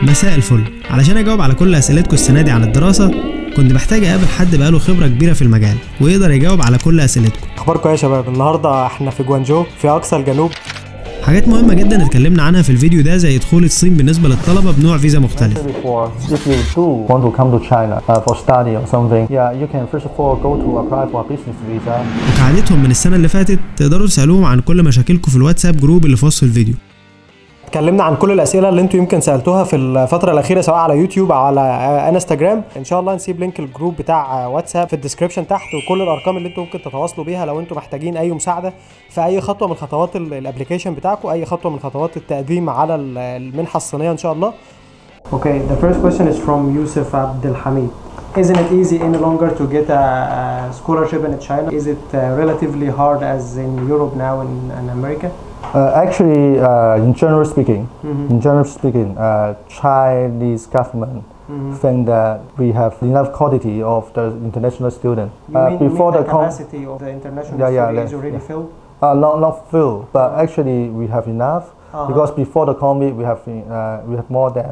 مساء الفل. علشان اجاوب على كل اسئلتكم السنه دي عن الدراسه كنت محتاج اقابل حد بقاله خبره كبيره في المجال ويقدر يجاوب على كل اسئلتكم. اخباركم يا شباب؟ النهارده احنا في جوانجو في اقصى الجنوب. حاجات مهمه جدا اتكلمنا عنها في الفيديو ده زي دخول الصين بالنسبه للطلبه بنوع فيزا مختلف. If you do want to come to China for study or something, you can first of all go to apply for a business visa. وكعادتهم من السنه اللي فاتت تقدروا تسالوهم عن كل مشاكلكم في الواتساب جروب اللي في وصف الفيديو. اتكلمنا عن كل الاسئله اللي انتوا يمكن سالتوها في الفتره الاخيره سواء على يوتيوب او على انستجرام. ان شاء الله نسيب لينك الجروب بتاع واتساب في الديسكربشن تحت، وكل الارقام اللي انتوا ممكن تتواصلوا بيها لو انتوا محتاجين اي مساعده في اي خطوه من خطوات الابلكيشن بتاعكم، اي خطوه من خطوات التقديم على المنحه الصينيه ان شاء الله. Okay, the first question is from Yusuf Abdelhamid. Isn't it easy any longer to get a scholarship in China? Is it relatively hard as in Europe now and America? Actually, in general speaking, Chinese government think that we have enough quantity of the international student. You mean the capacity of the international student is already filled? Not filled, but actually we have enough. Because before the COVID, we have more than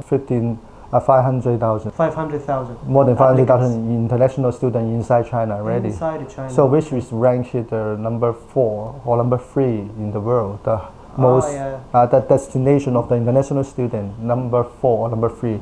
500,000. 500,000. More than 500,000 international students inside China already. Inside China. So which is ranked number 4 or number 3 in the world. The most the destination of the international student, number 4 or number 3.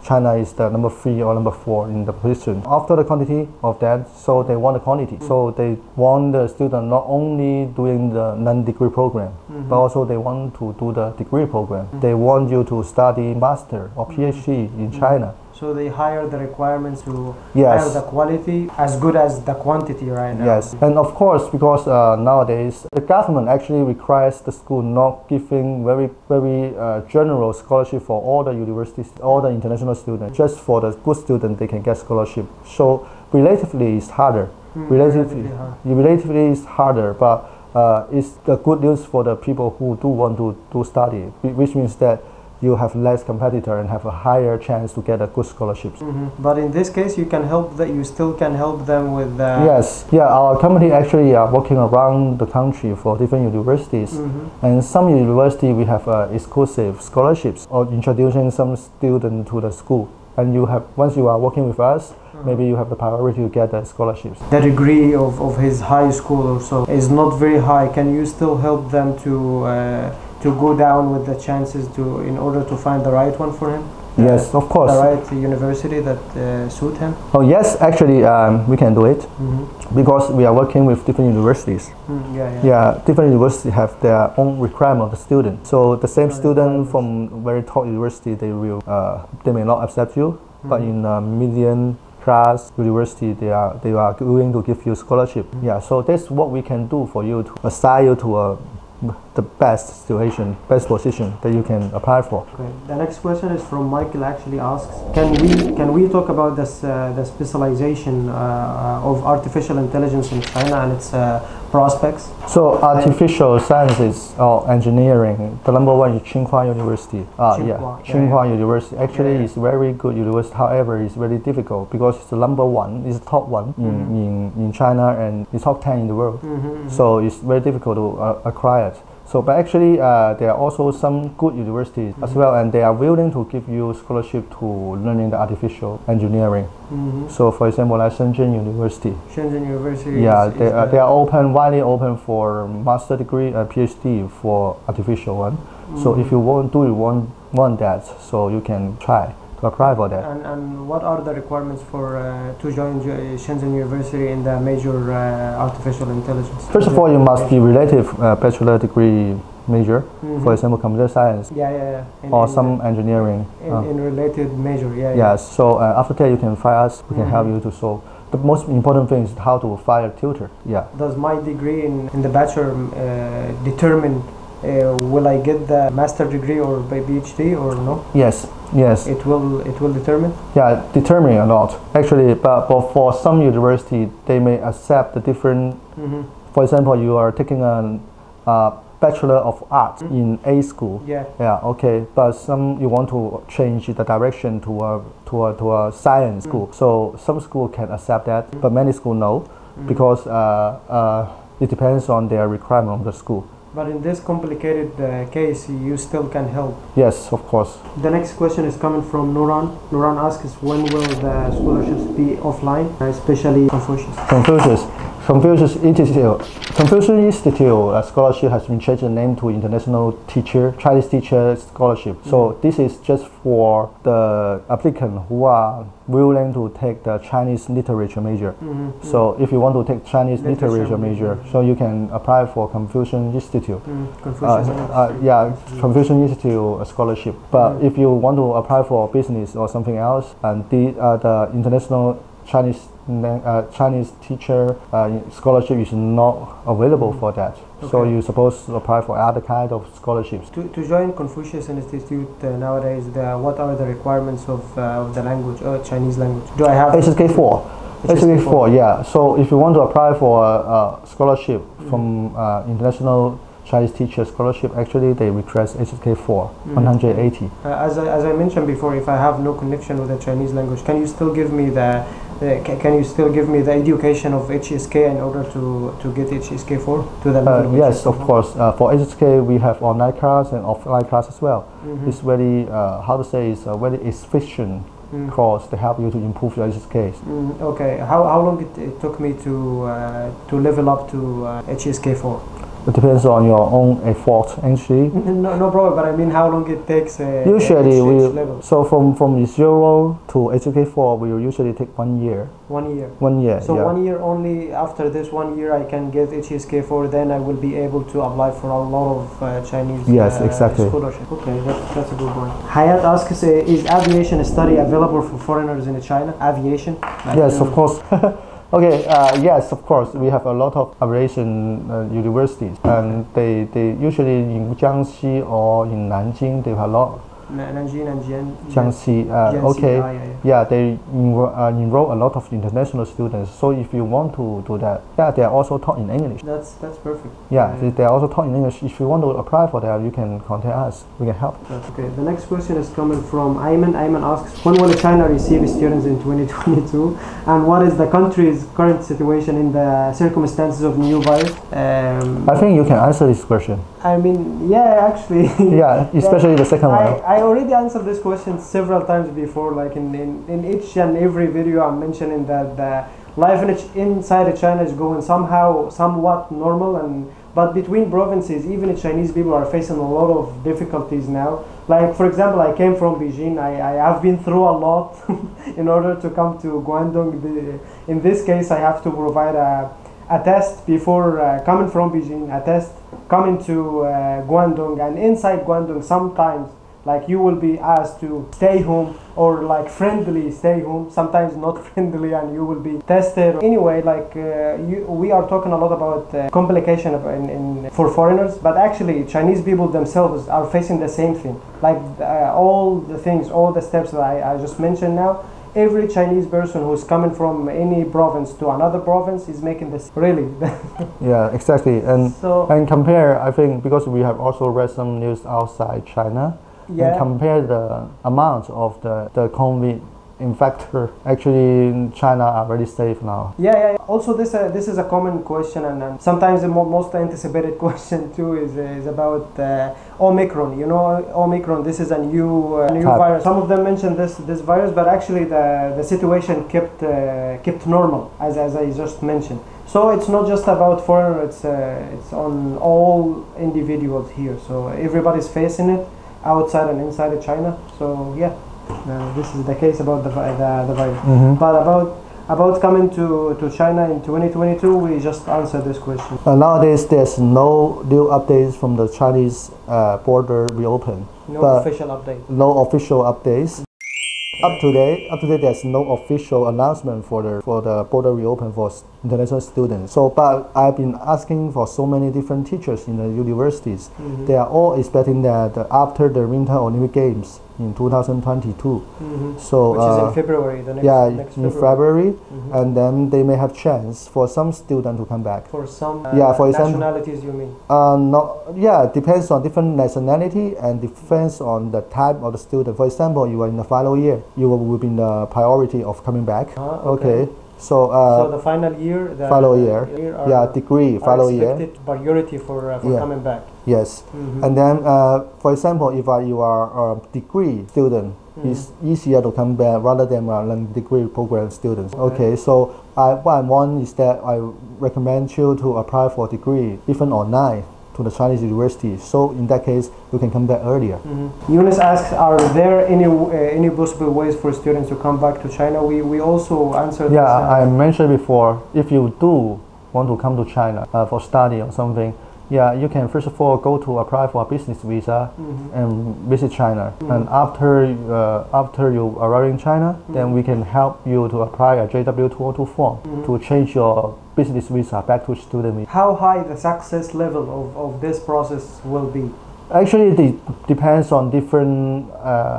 China is the number 3 or number 4 in the position. After the quantity of that, so they want the quantity. So they want the student not only doing the non-degree program, but also they want to do the degree program. They want you to study master or PhD in China. So they hire the requirements to hire the quality as good as the quantity right now. Yes, and of course because nowadays the government actually requires the school not giving very general scholarship for all the universities, all the international students. Just for the good student they can get scholarship. So relatively it's harder. Relatively it's harder, but it's the good news for the people who do want to study, which means that you have less competitor and have a higher chance to get a good scholarships. But in this case, you still can help them with. Yes, our company actually are working around the country for different universities, and some university we have exclusive scholarships or introducing some student to the school. And you have once you are working with us, maybe you have the priority to get the scholarships. The degree of his high school or so is not very high. Can you still help them to go down with the chances in order to find the right one for him? Yes, of course. The right university that suit him? Oh yes, actually we can do it because we are working with different universities. Different universities have their own requirement of the student. So the same student from very top university, they may not accept you, but in a medium class university they are willing to give you scholarship. So that's what we can do for you to assign you to the best position that you can apply for. Okay. The next question is from Michael. Actually asks, can we talk about the specialization of artificial intelligence in China and its prospects? So artificial sciences or engineering, the number one is Tsinghua University. Tsinghua University actually is very good university. However, it's very difficult because it's the number one, it's the top one in China and it's top 10 in the world. So it's very difficult to acquire. So, but actually, there are also some good universities as well, and they are willing to give you scholarship to learning the artificial engineering. So, for example, like Shenzhen University. Shenzhen University. They are widely open for master degree and PhD for artificial one. So, if you want that, so you can try to apply for that. And what are the requirements for to join Shenzhen University in the major artificial intelligence? First of all, you must be relative bachelor degree major, for example, computer science, or some engineering. In related major, Yes. So after that, you can find us. We can help you to solve. The most important thing is how to find a tutor. Does my degree in the bachelor determine? Will I get the master degree or PhD or no? Yes. It will determine. Determine a lot actually. But for some university, they may accept the different. For example, you are taking a Bachelor of Arts in A school. Okay. But you want to change the direction to a science school. So some school can accept that, but many school no, because it depends on their requirement of the school. But in this complicated case, you still can help. Yes, of course. The next question is coming from Nuran. Nuran asks, when will the scholarships be offline, especially Confucius? Confucius Institute scholarship has been changed the name to International Chinese Teacher Scholarship. So this is just for the applicant who are willing to take the Chinese literature major. So if you want to take Chinese literature major, so you can apply for Confucius Institute. Confucius Institute scholarship. But if you want to apply for business or something else, and the International Chinese teacher scholarship is not available for that. Okay. So you're supposed to apply for other kind of scholarships. To join Confucius Institute nowadays, what are the requirements of the language, Chinese language? Do I have HSK4? HSK4, yeah. So if you want to apply for a scholarship from International Chinese Teacher Scholarship, actually they request HSK4 180. As I mentioned before, if I have no connection with the Chinese language, can you still give me the education of HSK in order to get HSK4 to the level? Yes, of course. For HSK, we have online class and offline class as well. It's very it's a very efficient course to help you to improve your HSKs. Okay. How long it took me to level up to HSK4? It depends on your own effort, actually. No problem, but I mean how long it takes. Usually, so from 0 to HSK4, we will usually take 1 year. 1 year. 1 year. So yeah. 1 year only. After this 1 year, I can get HSK4. Then I will be able to apply for a lot of Chinese. Yes, exactly. Scholarship. Okay, that's a good one. Hayat asks, is aviation study available for foreigners in China? Aviation? Yes, of course. Okay, yes, of course. We have a lot of aviation universities, and they usually in Jiangxi or in Nanjing, they have a lot. Nanjing and Jiangxi. Okay. Yeah, they enroll a lot of international students. So if you want to do that, they are also taught in English. That's perfect. Yeah, they are also taught in English. If you want to apply for that, you can contact us. We can help. Okay. The next question is coming from Ayman. Ayman asks, when will China receive students in 2022, and what is the country's current situation in the circumstances of new virus? I think you can answer this question. I mean, yeah, actually. Yeah, especially the second one. I already answered this question several times before. Like in each and every video, I'm mentioning that the life inside China is going somewhat normal, but between provinces, even the Chinese people are facing a lot of difficulties now. Like, for example, I came from Beijing. I have been through a lot in order to come to Guangdong. In this case, I have to provide a test before coming from Beijing, a test coming to Guangdong, and inside Guangdong sometimes like you will be asked to stay home, or like friendly stay home, sometimes not friendly, and you will be tested. Anyway, like we are talking a lot about complication for foreigners, but actually Chinese people themselves are facing the same thing. Like all the steps that I just mentioned now, every Chinese person who's coming from any province to another province is making this really. Yeah, exactly. And compare, I think, because we have also read some news outside China, and compare the amount of the COVID infected. Actually, in China are very safe now. Yeah. Also, this is a common question, and sometimes the most anticipated question too is about Omicron. You know, Omicron. This is a new virus. Some of them mentioned this virus, but actually the situation kept normal, as I just mentioned. So it's not just about foreigners. It's on all individuals here. So everybody's facing it, outside and inside of China. So yeah. This is the case about the virus. But about coming to China in 2022, we just answered this question. Nowadays, there's no new updates from the Chinese border reopen. No official update. No official updates. Up to date, there's no official announcement for the border reopen for international students. So, but I've been asking for so many different teachers in the universities. They are all expecting that after the Winter Olympic Games in 2022. So, which is in February. Next February, and then they may have chance for some student to come back. For some for nationalities, you mean? Depends on different nationality and depends on the type of the student. For example, you are in the final year, you will be in the priority of coming back. Okay. So the final year, degree, final year. Priority for coming back. Yes. And then, for example, if you are a degree student, it's easier to come back rather than non-degree program students. Okay, so what I want is that I recommend you to apply for degree even online to the Chinese university. So in that case, you can come back earlier. Eunice asks, are there any possible ways for students to come back to China? We also answered. Yeah, this, I mentioned before, if you do want to come to China for study or something, yeah, you can first of all go to apply for a business visa and visit China. And after you arrive in China, then we can help you to apply a JW202 form to change your business visa back to student visa. How high the success level of this process will be? Actually, it depends on different.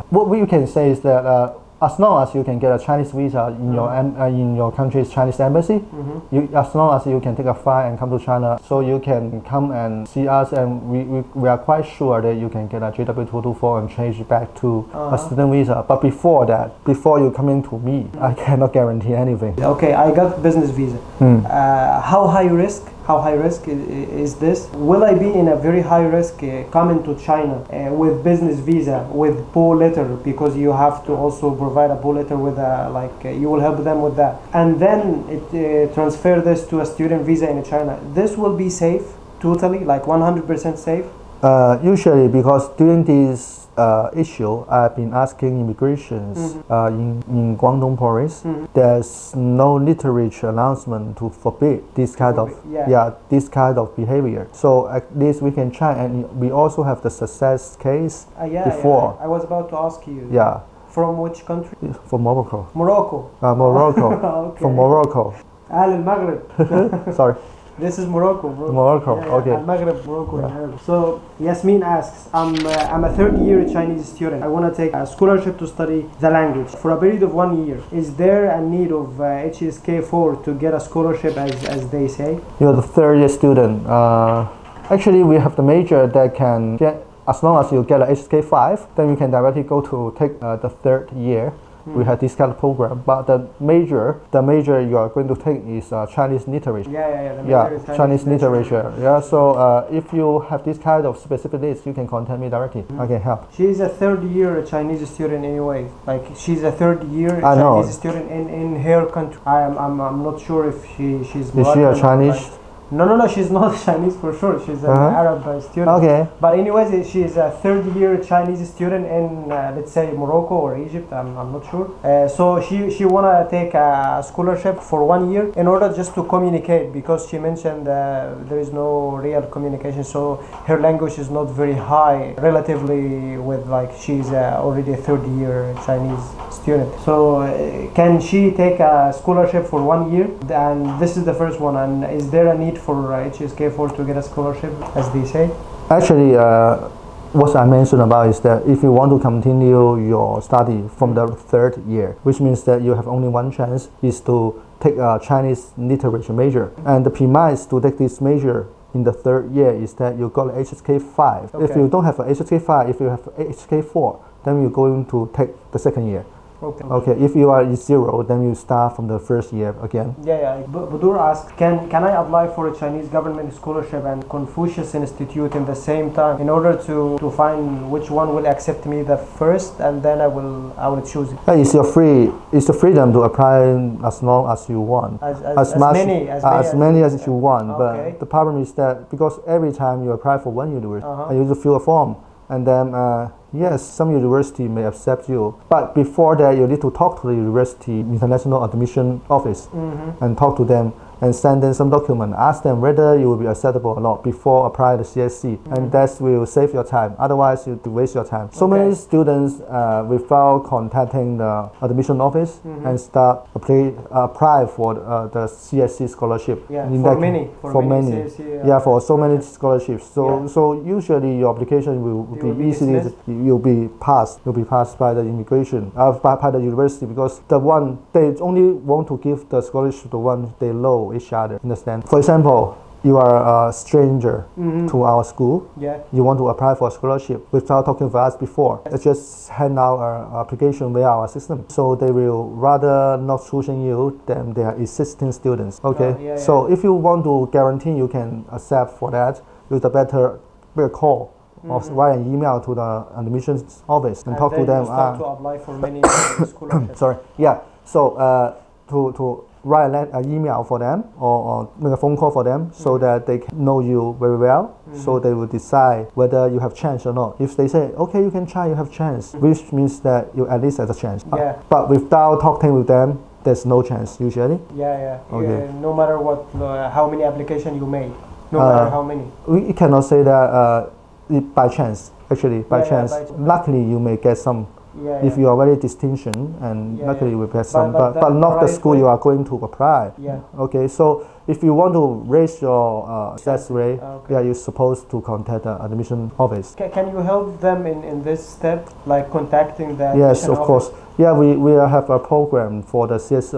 What we can say is that as long as you can get a Chinese visa in your country's Chinese embassy, as long as you can take a flight and come to China, so you can come and see us, and we are quite sure that you can get a JW224 and change it back to a student visa. But before that, before you come in to me, I cannot guarantee anything. Okay, I got business visa. How high risk? How high risk is this? Will I be in a very high risk coming to China with business visa, with PO letter, because you have to also provide a PO letter with you will help them with that, and then transfer this to a student visa in China. This will be safe, totally, like 100% safe? Usually, because during this issue, I've been asking immigrations in Guangdong province. There's no literature announcement to forbid this kind of this kind of behavior. So at least we can try, and we also have the success case before. I was about to ask you. Yeah. From which country? From Morocco. Morocco. Morocco. Okay. From Morocco. Al Maghreb. Sorry. This is Morocco, bro. Morocco, okay. Al-Maghreb, Morocco, in Arabic. So Yasmin asks, I'm a third-year Chinese student. I want to take a scholarship to study the language for a period of 1 year. Is there a need of HSK4 to get a scholarship, as they say? You're the third-year student. Actually, we have the major that can get, as long as you get a HSK5, then you can directly go to take the third year. We have this kind of program, but the major you are going to take is Chinese literature. Chinese literature. Yeah, so if you have this kind of specific needs, you can contact me directly. I can help. She's a third-year Chinese student anyway. Like she's a third-year Chinese student in her country. I'm not sure if she's. Is she a Chinese? No, she's not Chinese for sure. She's an Arab student. Okay. But anyways, she's a third-year Chinese student in, let's say, Morocco or Egypt. I'm not sure. So she wanna take a scholarship for 1 year in order just to communicate, because she mentioned there is no real communication. So her language is not very high relatively with, like, she's already a third-year Chinese student. So can she take a scholarship for 1 year? And this is the first one. And is there a need for HSK4 to get a scholarship, as they say? Actually, what I mentioned about is that if you want to continue your study from the third year, which means that you have only one chance, is to take a Chinese literature major. And the premise to take this major in the third year is that you got HSK5. Okay. If you don't have a HSK5, if you have HSK4, then you're going to take the second year. Okay. If you are in 0, then you start from the first year again. Budur asks, can I apply for a Chinese government scholarship and Confucius Institute in the same time in order to find which one will accept me the first, and then I will choose it? It's your freedom to apply as long as you want, as many as you want. Okay. But the problem is that because every time you apply for one university, you need to fill a form, and then yes, some university may accept you, but before that you need to talk to the university international admission office and talk to them and send them some document, ask them whether you will be acceptable or not before apply the CSC, and that will save your time. Otherwise, you waste your time. So many students, without contacting the admission office and start apply for the CSC scholarship. For many. CSC, for so many scholarships. So usually your application will be easily you'll be passed. You'll be passed by the immigration, by the university, because the one they only want to give the scholarship to the one they know each other. Understand? For example, you are a stranger to our school. You want to apply for a scholarship without talking to us before. Just hand out our application via our system. So they will rather not choosing you than their existing students. Okay. So if you want to guarantee you can accept for that, you make a call or write an email to the admissions office and talk to then them. you start to apply for many scholarships. Sorry, yeah. So to write an email for them or make a phone call for them so that they can know you very well, so they will decide whether you have chance or not. If they say, okay, you can try, you have chance, which means that you at least have a chance. Yeah. But without talking with them, there's no chance usually. Yeah. Okay. No matter what, how many applications you made, no matter how many. We cannot say that by chance, actually, by Yeah, chance. by chance. Luckily, you may get some. Yeah. If you are very distinction, and luckily you will get some, But but not the right school way- you are going to apply. Yeah. Okay, so if you want to raise your success rate, Okay. yeah, you're supposed to contact the admission office. Can you help them in this step, like contacting the Yes, admission of course. office? Yeah, we have a program for the CS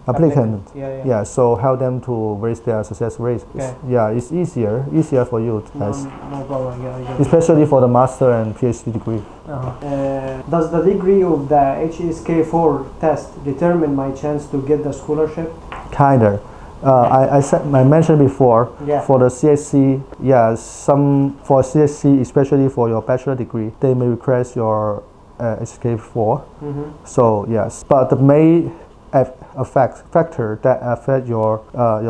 applicant. Yeah. So help them to raise their success rate. Okay. Yeah, it's easier for you to No, test, no problem. Yeah, I get it. especially for the master and PhD degree. Does the degree of the HSK4 test determine my chance to get the scholarship? Kinda. I mentioned before, Yeah. for the CSC, for CSC, especially for your bachelor degree, they may request your HSK4. So yes, but the main factor that affect your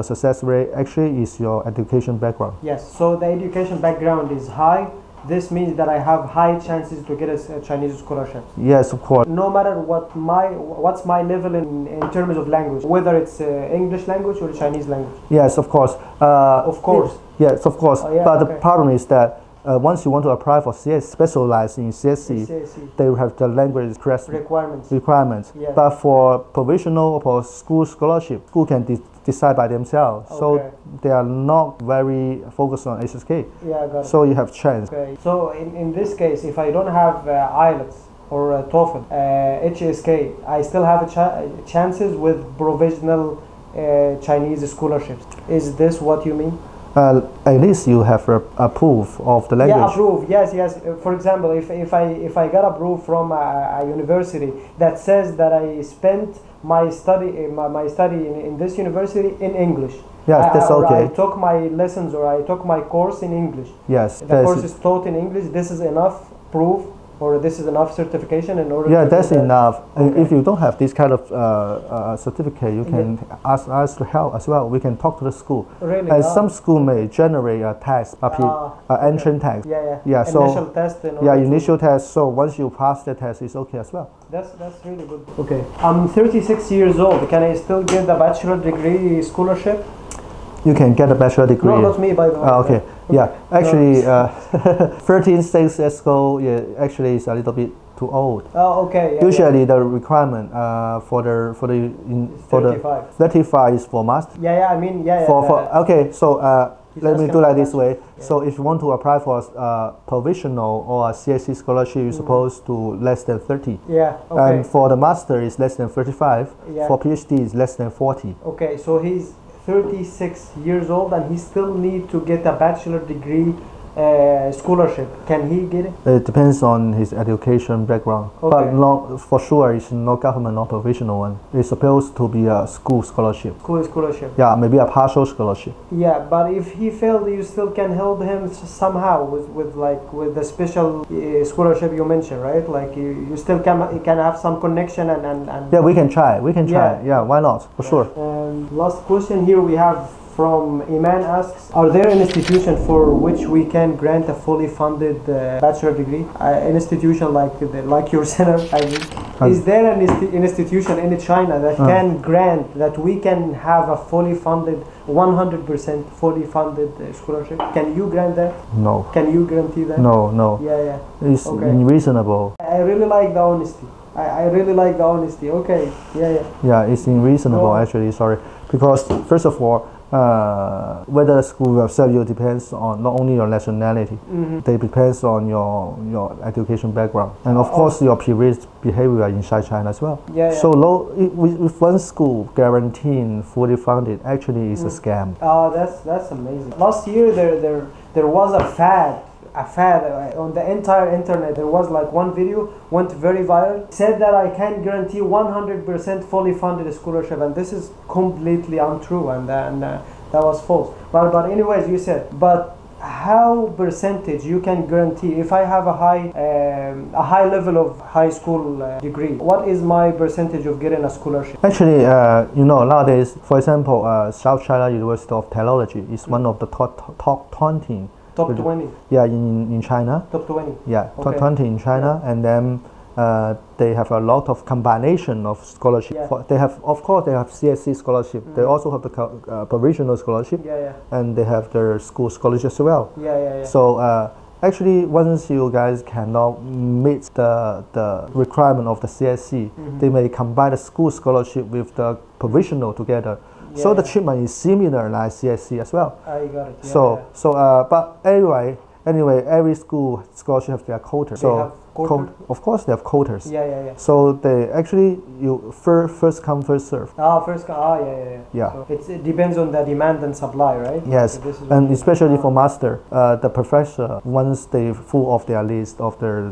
success rate actually is your education background. Yes. So the education background is high. This means that I have high chances to get a Chinese scholarship. Yes, of course. No matter what's my level in terms of language, whether it's English language or Chinese language. Yes, of course. Of course. Yes, of course. Oh, yeah, but okay. the problem is that once you want to apply for CS, specialized in CSC, they will have the language requirements. Yeah. But for provisional or for school scholarship, school can decide by themselves. Okay. So they are not very focused on HSK. Yeah, I got it. So you have chance. Okay. So in this case, if I don't have IELTS or TOEFL, HSK, I still have chances with provisional Chinese scholarships. Is this what you mean? At least you have a proof of the language. Yeah, approved. Yes. For example, if I got approved from a university that says that I spent my study in this university in English. Yes, that's or okay. I took my lessons or I took my course in English. Yes, The course is taught in English. This is enough proof, or this is enough certification in order. Yeah, to that's do that. enough. Okay. If you don't have this kind of certificate, you can ask us to help as well. We can talk to the school. Really? And some school may generate a test, entrance test. Yeah. So Initial test. In order to- initial test. So once you pass the test, it's okay as well. That's really good. Okay. I'm 36 years old. Can I still get the bachelor degree scholarship? You can get a bachelor degree. No, not me, by the way. Okay. Yeah. Actually, 13.6 ESCO actually is a little bit too old. Oh, okay. Yeah, Usually the requirement for the 35 is for master. I mean, Okay, so let me asking do like about this way. Yeah. So if you want to apply for a provisional or a CSC scholarship, you're supposed to less than 30. Yeah. Okay. And for the master is less than 35. Yeah. For PhD is less than 40. Okay. So he's 36 years old and he still need to get a bachelor degree scholarship. Can he get it? It depends on his education background, Okay. but not for sure it's not government or provisional one. It's supposed to be a school scholarship. School scholarship. Yeah, maybe a partial scholarship. Yeah, but if he failed, you still can help him somehow with the special scholarship you mentioned, right? Like you still can have some connection and Yeah, we can try. We can try. Yeah. Yeah, why not? For sure. And last question here we have from Iman asks, are there an institution for which we can grant a fully funded bachelor degree? An institution like your center, I mean. Is there an institution in China that can grant, that we can have a fully funded, 100% fully funded scholarship? Can you grant that? No. Can you guarantee that? No. Yeah. It's Okay. unreasonable. I really like the honesty. I really like the honesty. Okay. Yeah. Yeah, it's unreasonable Oh. actually, sorry. Because first of all, whether the school will accept you depends on not only your nationality, they depends on your education background, and of course your previous behavior inside China as well. Yeah. So if one school guaranteeing fully funded, actually is a scam. Oh, that's amazing. Last year there was a fad on the entire internet. There was like one video went very viral, said that I can guarantee 100% fully funded scholarship, and this is completely untrue, and that was false. But anyways, you said, but how percentage you can guarantee if I have a high level of high school degree, what is my percentage of getting a scholarship? Actually, nowadays, for example, South China University of Technology is one of the top 20. Top 20? Yeah, in China. Top 20? Yeah, okay. top 20 in China, and then they have a lot of combination of scholarship. Yeah. They have, of course, they have CSC scholarship. They also have the provisional scholarship, and they have their school scholarship as well. So actually, once you guys cannot meet the requirement of the CSC, they may combine the school scholarship with the provisional together. So the treatment is similar like CSC as well. I got it. But anyway, every school scholarship have their quota. Of course, they have quotas. So they actually first come first serve. Yeah. So it depends on the demand and supply, right? Yes, so and especially for master, the professor once they full of their list of their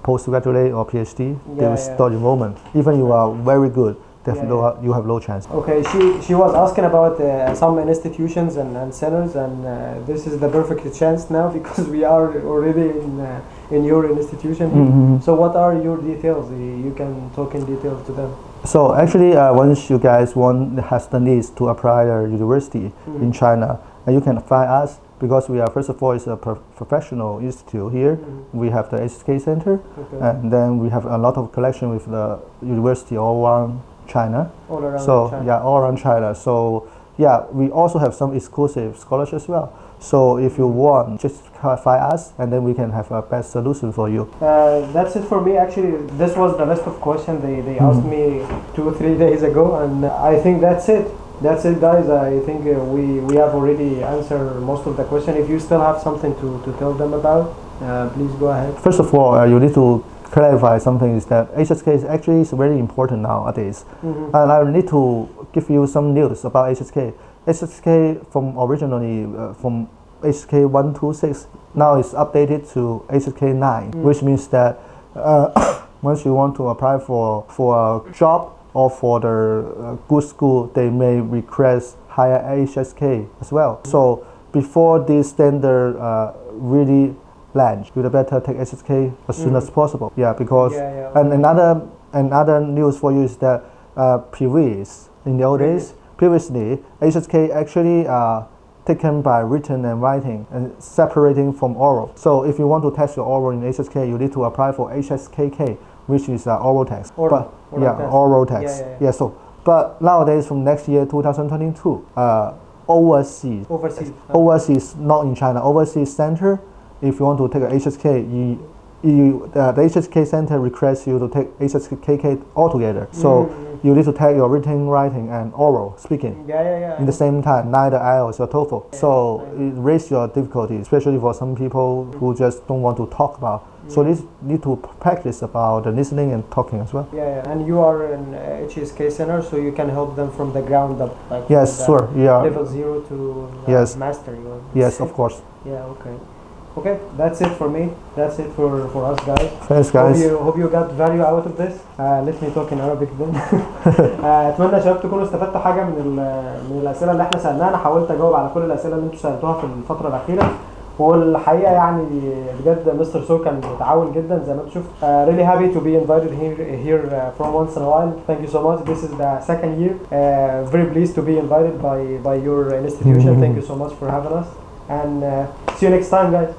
postgraduate or PhD, they will start enrollment. Even you are very good, you have low chance. Okay, she was asking about some institutions and centers, and this is the perfect chance now because we are already in your institution. So what are your details? You can talk in detail to them. So actually, once you guys has the needs to apply a university in China, you can find us because we are first of all is a professional institute here. We have the HSK Center, and then we have a lot of collection with the university all around China. All around China. Yeah, all around China. So yeah, we also have some exclusive scholarships as well. So if you want, just find us, and then we can have a best solution for you. That's it for me. Actually, this was the list of questions they asked me 2 or 3 days ago, and I think that's it. That's it, guys. I think we have already answered most of the question. If you still have something to tell them about, please go ahead. First of all, you need to clarify something is that HSK is actually very important nowadays. And I need to give you some news about HSK. HSK from originally from HSK 126 now is updated to HSK 9, which means that once you want to apply for a job or for the good school, they may request higher HSK as well. So before this standard really launch, you better take HSK as soon as possible. Yeah, because and another news for you is that previously HSK actually taken by written and writing and separating from oral. So if you want to test your oral in HSK, you need to apply for HSKK, which is oral test. Oral test. So but nowadays from next year 2022, overseas not in China, overseas center. If you want to take a HSK, the HSK Center requests you to take HSKK altogether. So you need to take your written, writing, and oral speaking in the same time, neither IELTS or TOEFL. So it raises your difficulty, especially for some people who just don't want to talk about. So you need to practice about the listening and talking as well. And you are an HSK Center, so you can help them from the ground up. Like level 0 to master. Yes, of course. Okay, that's it for me. That's it for us, guys. Thanks, guys. Hope you got value out of this. Let me talk in Arabic then. اتمنى يا شباب تكونوا استفدتوا حاجه من الاسئله اللي احنا سالناها. انا حاولت اجاوب على كل الاسئله اللي انتوا سالتوها في الفتره الاخيره، والحقيقه يعني بجد مستر سو كان متعاون جدا زي ما انتم شفتوا. Really happy to be invited here from once in a while. Thank you so much. This is the second year. Very pleased to be invited by your institution. Thank you so much for having us. And see you next time, guys.